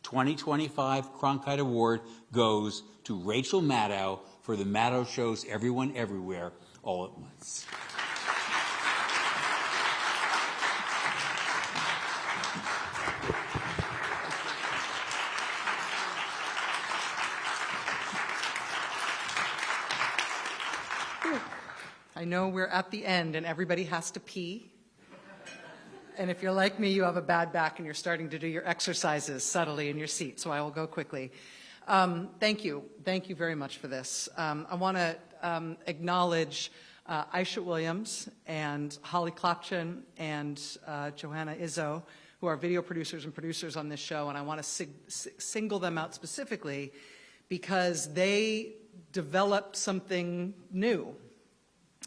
2025 Cronkite Award goes to Rachel Maddow for the Maddow Show's Everyone Everywhere All at Once. I know we're at the end and everybody has to pee. And if you're like me, you have a bad back and you're starting to do your exercises subtly in your seat, so I will go quickly. Thank you. Thank you very much for this. I want to acknowledge Aisha Williams and Holly Klopchen and Johanna Izzo, who are video producers and producers on this show, and I want to single them out specifically because they developed something new,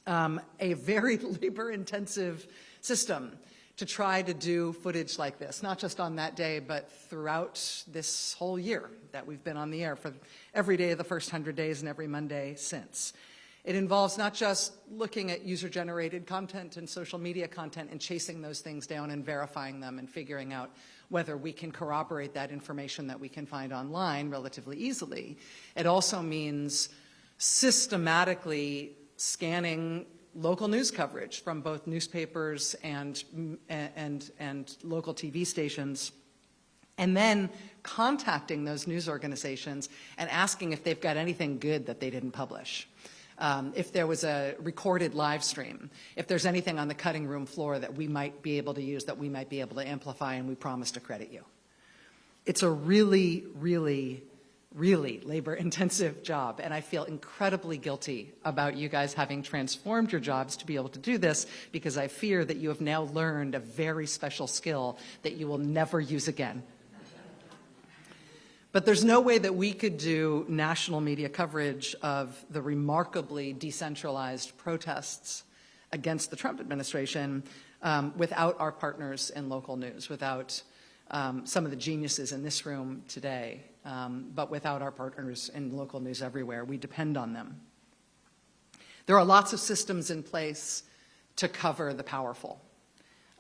a very labor-intensive system to try to do footage like this, not just on that day, but throughout this whole year that we've been on the air, for every day of the first 100 days and every Monday since. It involves not just looking at user-generated content and social media content and chasing those things down and verifying them and figuring out whether we can corroborate that information that we can find online relatively easily. It also means systematically scanning local news coverage from both newspapers and local TV stations, and then contacting those news organizations and asking if they've got anything good that they didn't publish. If there was a recorded live stream, if there's anything on the cutting room floor that we might be able to use, that we might be able to amplify, and we promise to credit you. It's a really, really, really labor-intensive job, and I feel incredibly guilty about you guys having transformed your jobs to be able to do this, because I fear that you have now learned a very special skill that you will never use again. But there's no way that we could do national media coverage of the remarkably decentralized protests against the Trump administration without our partners in local news, without some of the geniuses in this room today, but without our partners in local news everywhere. We depend on them. There are lots of systems in place to cover the powerful.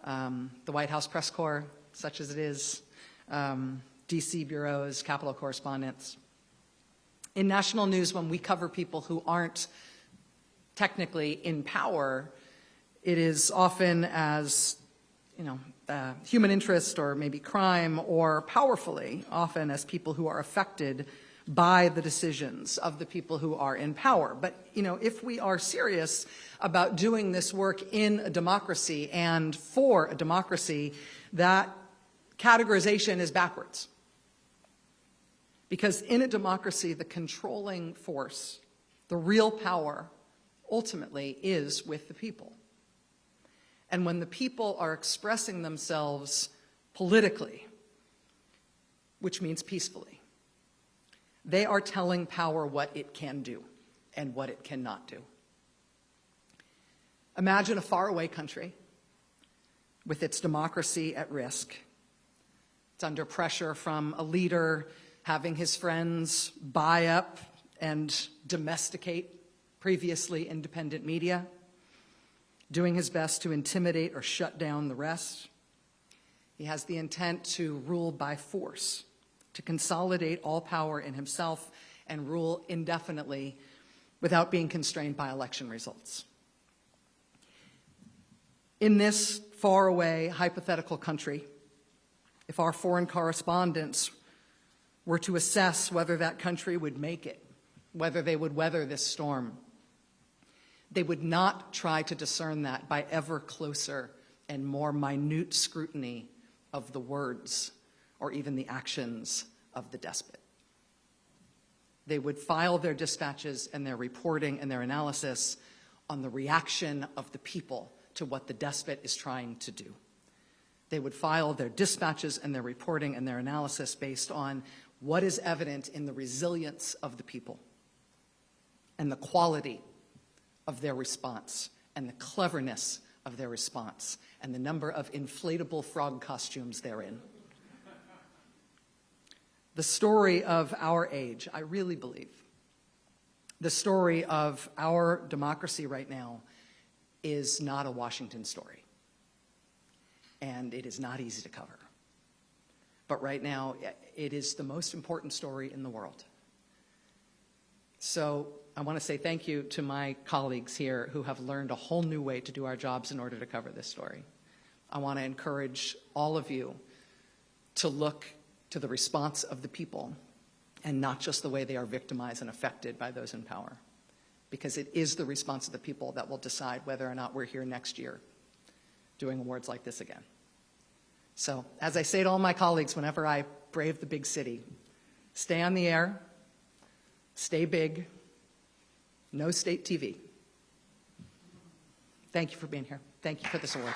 The White House press corps, such as it is, DC bureaus, Capitol correspondents. In national news, when we cover people who aren't technically in power, it is often as, human interest or maybe crime, or powerfully, often as people who are affected by the decisions of the people who are in power. But, if we are serious about doing this work in a democracy and for a democracy, that categorization is backwards. Because in a democracy, the controlling force, the real power, ultimately is with the people. And when the people are expressing themselves politically, which means peacefully, they are telling power what it can do and what it cannot do. Imagine a faraway country with its democracy at risk. It's under pressure from a leader having his friends buy up and domesticate previously independent media, doing his best to intimidate or shut down the rest. He has the intent to rule by force, to consolidate all power in himself and rule indefinitely without being constrained by election results. In this faraway hypothetical country, if our foreign correspondents were to assess whether that country would make it, whether they would weather this storm, they would not try to discern that by ever closer and more minute scrutiny of the words or even the actions of the despot. They would file their dispatches and their reporting and their analysis on the reaction of the people to what the despot is trying to do. They would file their dispatches and their reporting and their analysis based on what is evident in the resilience of the people and the quality of their response and the cleverness of their response and the number of inflatable frog costumes therein. The story of our age, I really believe, the story of our democracy right now is not a Washington story, and it is not easy to cover. But right now, it is the most important story in the world. So I want to say thank you to my colleagues here who have learned a whole new way to do our jobs in order to cover this story. I want to encourage all of you to look to the response of the people and not just the way they are victimized and affected by those in power. Because it is the response of the people that will decide whether or not we're here next year doing awards like this again. So, as I say to all my colleagues whenever I brave the big city, stay on the air, stay big, no state TV. Thank you for being here. Thank you for this award.